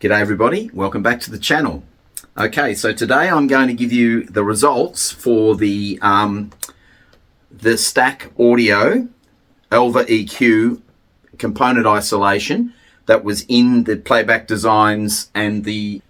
G'day everybody, welcome back to the channel. Okay, so today I'm going to give you the results for the Stack Audio Auva EQ component isolation that was in the Playback Designs and in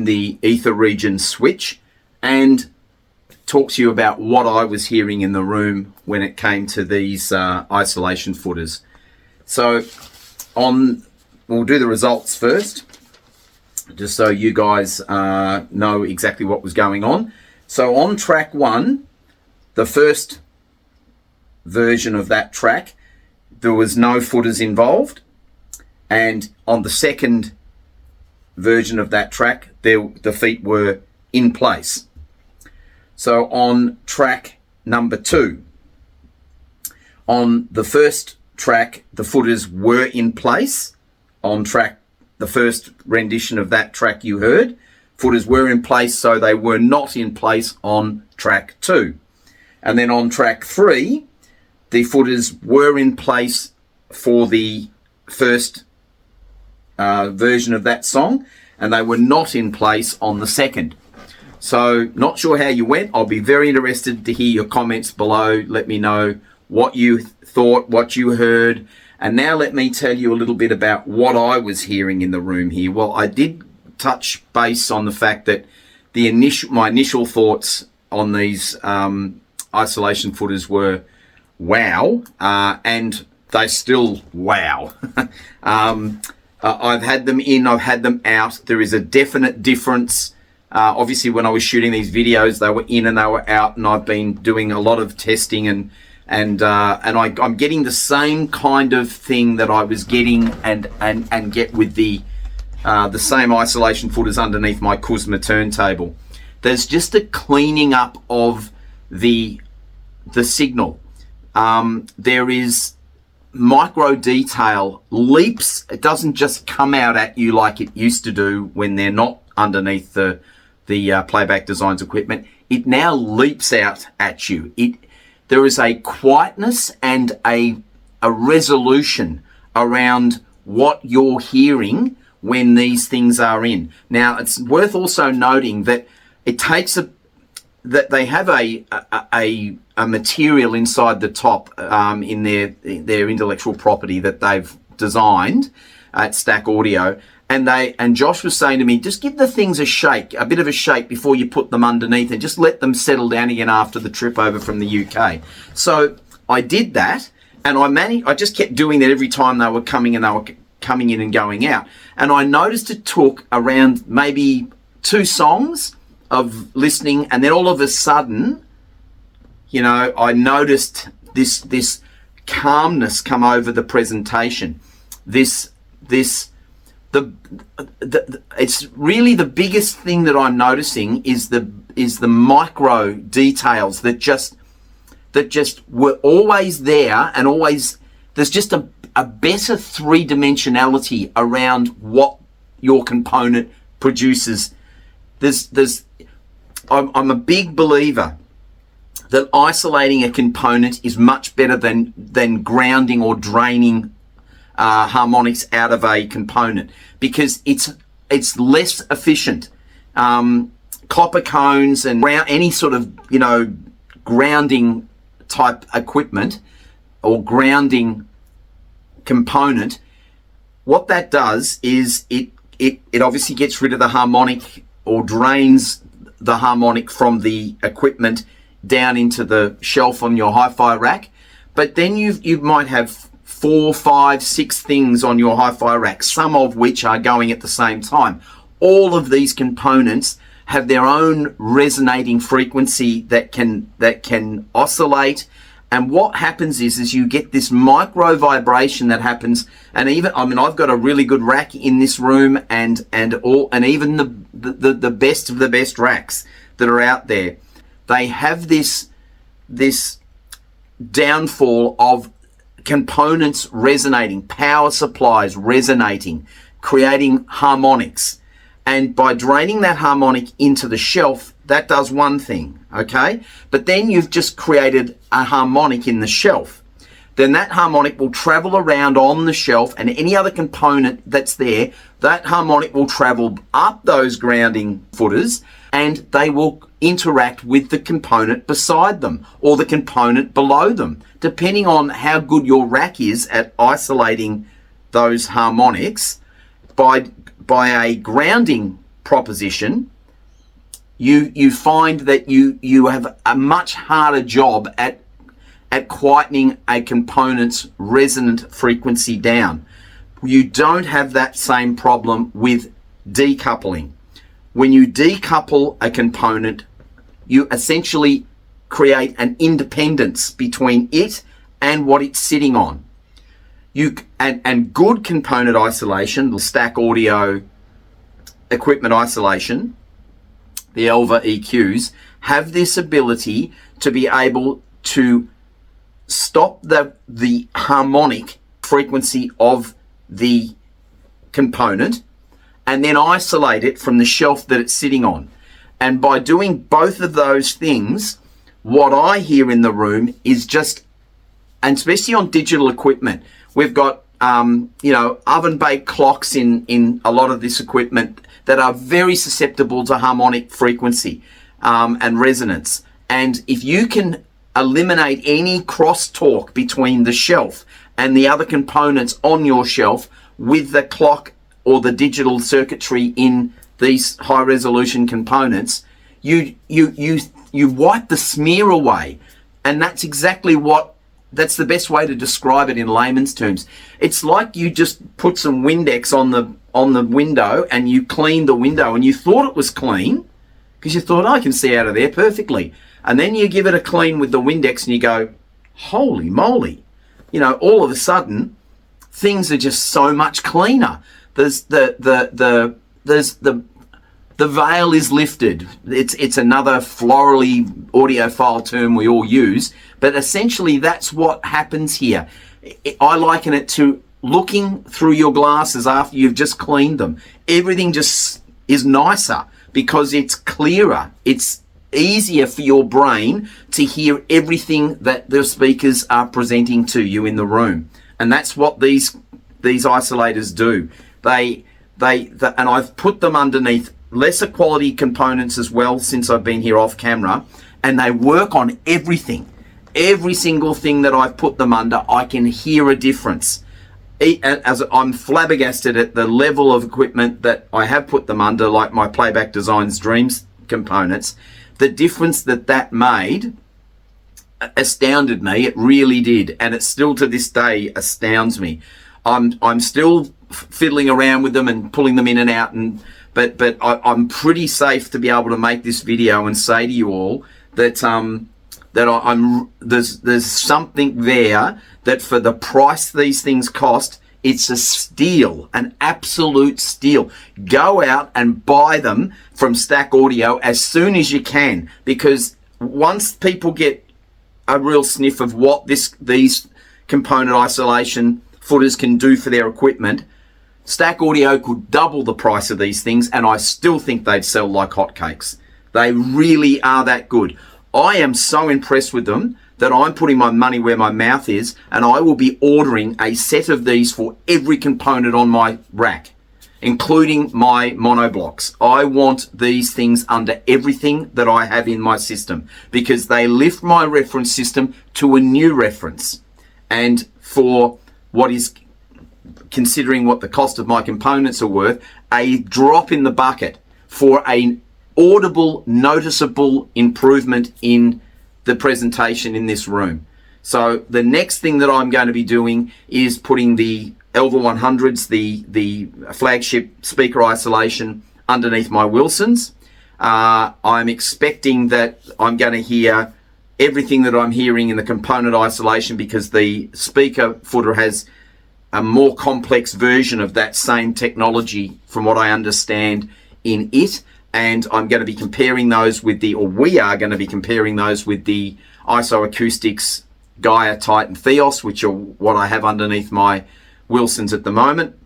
the Ether region switch, and talk to you about what I was hearing in the room when it came to these isolation footers. So we'll do the results first, just so you guys know exactly what was going on. So on track 1, the first version of that track, there was no footers involved, and on the second version of that track, the feet were in place. So on track number 2, on the first track, the footers were in place. On track, the first rendition of that track you heard, footers were in place, so they were not in place on track 2. And then on track 3, the footers were in place for the first version of that song, and they were not in place on the second. So not sure how you went. I'll be very interested to hear your comments below. Let me know what you thought, what you heard. And now let me tell you a little bit about what I was hearing in the room here. Well, I did touch base on the fact that my initial thoughts on these isolation footers were wow, and they still wow. I've had them in, I've had them out. There is a definite difference. Obviously, when I was shooting these videos, they were in and they were out, and I've been doing a lot of testing, and I'm getting the same kind of thing that I was getting and get with the same isolation footers underneath my Kuzma turntable. There's just a cleaning up of the signal. There is micro detail leaps. It doesn't just come out at you like it used to do when they're not underneath the Playback Designs equipment. It now leaps out at you. There is a quietness and a resolution around what you're hearing when these things are in. Now, it's worth also noting that it takes that they have a material inside the top in their intellectual property that they've designed at Stack Audio. And Josh was saying to me, just give the things a bit of a shake before you put them underneath, and just let them settle down again after the trip over from the UK. So I did that, and I just kept doing that every time they were coming in and going out. And I noticed it took around maybe 2 songs of listening, and then all of a sudden, I noticed this calmness come over the presentation. It's really the biggest thing that I'm noticing is the micro details that just were always there, and always there's just a better 3-dimensionality around what your component produces. I'm a big believer that isolating a component is much better than grounding or draining harmonics out of a component, because it's less efficient. Copper cones and any sort of grounding type equipment or grounding component, what that does is it obviously gets rid of the harmonic or drains the harmonic from the equipment down into the shelf on your hi-fi rack. But then you might have 4, 5, 6 things on your hi-fi rack, some of which are going at the same time. All of these components have their own resonating frequency that can oscillate. And what happens is you get this micro vibration that happens. And I've got a really good rack in this room, and even the best of the best racks that are out there, they have this downfall of components resonating, power supplies resonating, creating harmonics. And by draining that harmonic into the shelf, that does one thing, okay? But then you've just created a harmonic in the shelf. then that harmonic will travel around on the shelf, and any other component that's there, that harmonic will travel up those grounding footers, and they will interact with the component beside them or the component below them, depending on how good your rack is at isolating those harmonics. By a grounding proposition, you find that you have a much harder job at quietening a component's resonant frequency down. You don't have that same problem with decoupling. When you decouple a component, you essentially create an independence between it and what it's sitting on. And good component isolation, the Stack Audio equipment isolation, the Auva EQs, have this ability to be able to stop the harmonic frequency of the component and then isolate it from the shelf that it's sitting on. And by doing both of those things, what I hear in the room is just, and especially on digital equipment, we've got oven baked clocks in a lot of this equipment that are very susceptible to harmonic frequency and resonance. And if you can eliminate any crosstalk between the shelf and the other components on your shelf with the clock or the digital circuitry in these high resolution components, you wipe the smear away. And that's exactly that's the best way to describe it in layman's terms. It's like you just put some Windex on the window and you cleaned the window, and you thought it was clean because you thought, I can see out of there perfectly. And then you give it a clean with the Windex and you go, holy moly. All of a sudden, things are just so much cleaner. There's the veil is lifted. It's another florally audiophile term we all use, but essentially that's what happens here. I liken it to looking through your glasses after you've just cleaned them. Everything just is nicer because it's clearer. It's easier for your brain to hear everything that the speakers are presenting to you in the room. And that's what these isolators do. And I've put them underneath lesser quality components as well since I've been here off camera, and they work on everything. Every single thing that I've put them under, I can hear a difference. As I'm flabbergasted at the level of equipment that I have put them under, like my Playback Designs Dreams components, the difference that made astounded me. It really did, and it still to this day astounds me. I'm still fiddling around with them and pulling them in and out, but I'm pretty safe to be able to make this video and say to you all that there's something there that for the price these things cost, it's a steal, an absolute steal. Go out and buy them from Stack Audio as soon as you can, because once people get a real sniff of what these component isolation footers can do for their equipment, Stack Audio could double the price of these things, and I still think they'd sell like hotcakes. They really are that good. I am so impressed with them that I'm putting my money where my mouth is, and I will be ordering a set of these for every component on my rack, including my monoblocks. I want these things under everything that I have in my system because they lift my reference system to a new reference. And for what is, considering what the cost of my components are worth, a drop in the bucket for an audible, noticeable improvement in the presentation in this room. So the next thing that I'm going to be doing is putting the Auva 100s, the flagship speaker isolation, underneath my Wilsons. I'm expecting that I'm going to hear everything that I'm hearing in the component isolation because the speaker footer has a more complex version of that same technology from what I understand in it. And I'm going to be comparing those with we are going to be comparing those with the ISO Acoustics Gaia Titan Theos, which are what I have underneath my Wilsons at the moment.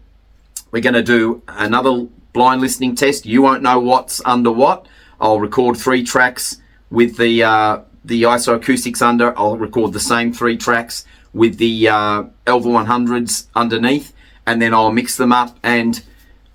We're going to do another blind listening test. You won't know what's under what. I'll record 3 tracks with the the isoacoustics under, I'll record the same 3 tracks with the Auva 100s underneath, and then I'll mix them up, and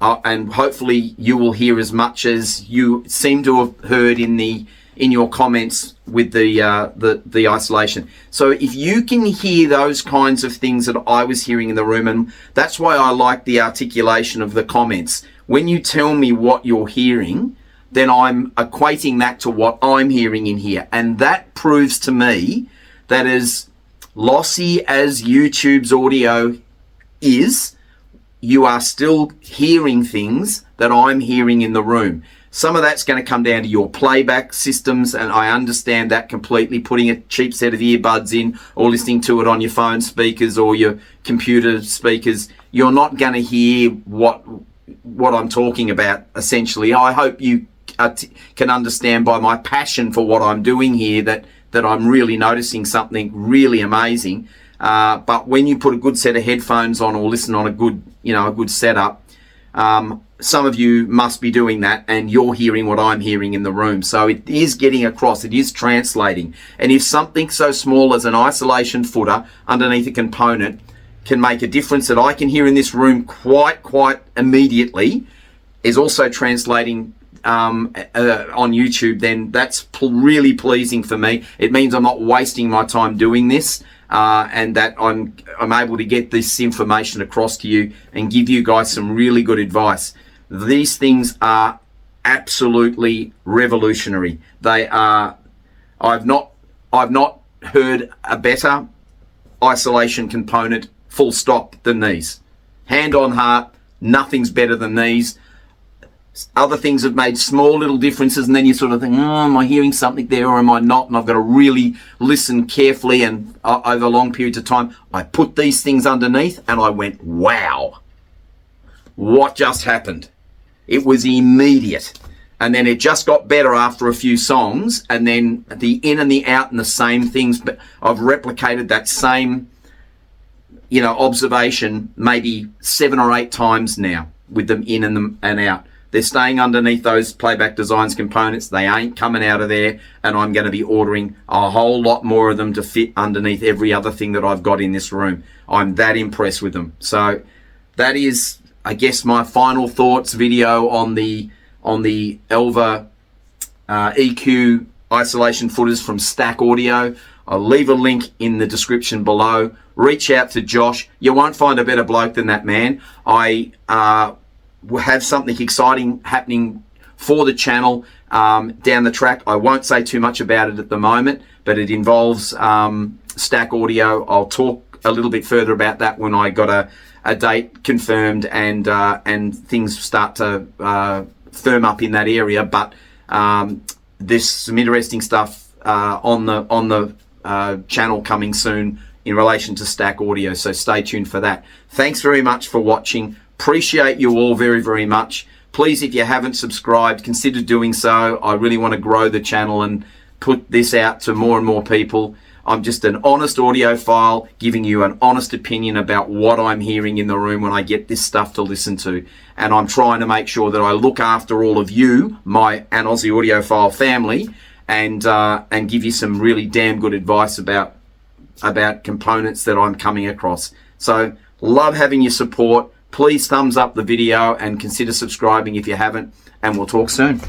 hopefully you will hear as much as you seem to have heard in your comments with the isolation. So if you can hear those kinds of things that I was hearing in the room, and that's why I like the articulation of the comments. When you tell me what you're hearing, then I'm equating that to what I'm hearing in here, and that proves to me that as lossy as YouTube's audio is, you are still hearing things that I'm hearing in the room. Some of that's going to come down to your playback systems, and I understand that completely. Putting a cheap set of earbuds in or listening to it on your phone speakers or your computer speakers, you're not going to hear what I'm talking about, essentially. I hope you can understand by my passion for what I'm doing here that I'm really noticing something really amazing. But when you put a good set of headphones on or listen on a good setup, some of you must be doing that, and you're hearing what I'm hearing in the room. So it is getting across, it is translating. And if something so small as an isolation footer underneath a component can make a difference that I can hear in this room quite immediately, is also translating on YouTube, then that's really pleasing for me. It means I'm not wasting my time doing this, and that I'm able to get this information across to you and give you guys some really good advice. These things are absolutely revolutionary. They are. I've not heard a better isolation component, full stop, than these. Hand on heart, nothing's better than these. Other things have made small little differences, and then you sort of think, am I hearing something there or am I not? And I've got to really listen carefully and over long periods of time. I put these things underneath and I went, wow, what just happened? It was immediate. And then it just got better after a few songs, and then the in and the out and the same things. But I've replicated that same, observation maybe 7 or 8 times now with them in and out. They're staying underneath those Playback Designs components. They ain't coming out of there, and I'm going to be ordering a whole lot more of them to fit underneath every other thing that I've got in this room. I'm that impressed with them. So that is, I guess, my final thoughts video on the Auva EQ isolation footers from Stack Audio. I'll leave a link in the description below. Reach out to Josh. You won't find a better bloke than that man. I will have something exciting happening for the channel down the track. I won't say too much about it at the moment, but it involves Stack Audio. I'll talk a little bit further about that when I got a date confirmed and things start to firm up in that area. But there's some interesting stuff on the channel coming soon in relation to Stack Audio, so stay tuned for that. Thanks very much for watching. Appreciate you all very, very much. Please, if you haven't subscribed, consider doing so. I really want to grow the channel and put this out to more and more people. I'm just an honest audiophile giving you an honest opinion about what I'm hearing in the room when I get this stuff to listen to. And I'm trying to make sure that I look after all of you, my An Aussie Audiophile family, and give you some really damn good advice about components that I'm coming across. So love having your support. Please thumbs up the video and consider subscribing if you haven't, and we'll talk soon.